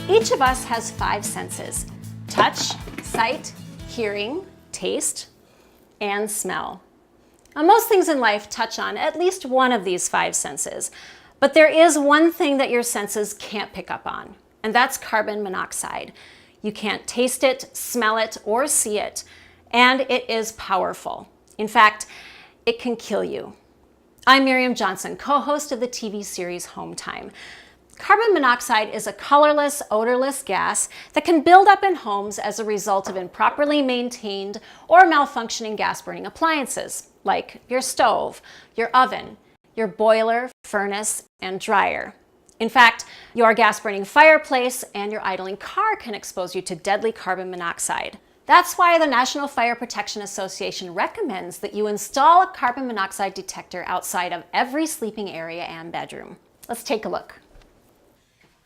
Each of us has 5 senses: touch, sight, hearing, taste, and smell. Now, most things in life touch on at least one of these 5 senses, but there is one thing that your senses can't pick up on, and that's carbon monoxide. You can't taste it, smell it, or see it, and it is powerful. In fact, it can kill you. I'm Miriam Johnson, co-host of the TV series Home Time. Carbon monoxide is a colorless, odorless gas that can build up in homes as a result of improperly maintained or malfunctioning gas-burning appliances, like your stove, your oven, your boiler, furnace, and dryer. In fact, your gas-burning fireplace and your idling car can expose you to deadly carbon monoxide. That's why the National Fire Protection Association recommends that you install a carbon monoxide detector outside of every sleeping area and bedroom. Let's take a look.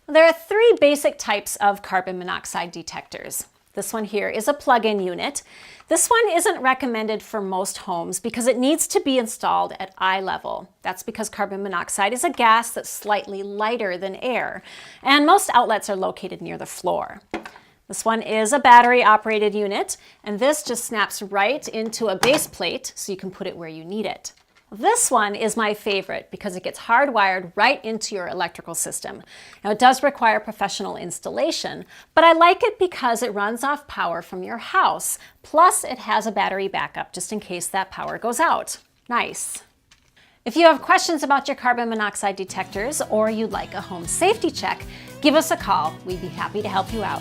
There are 3 basic types of carbon monoxide detectors. This one here is a plug-in unit. This one isn't recommended for most homes because it needs to be installed at eye level. That's because carbon monoxide is a gas that's slightly lighter than air, and most outlets are located near the floor. This one is a battery-operated unit, and this just snaps right into a base plate so you can put it where you need it. This one is my favorite because it gets hardwired right into your electrical system. Now, it does require professional installation, but I like it because it runs off power from your house. Plus, it has a battery backup just in case that power goes out. Nice. If you have questions about your carbon monoxide detectors or you'd like a home safety check, give us a call. We'd be happy to help you out.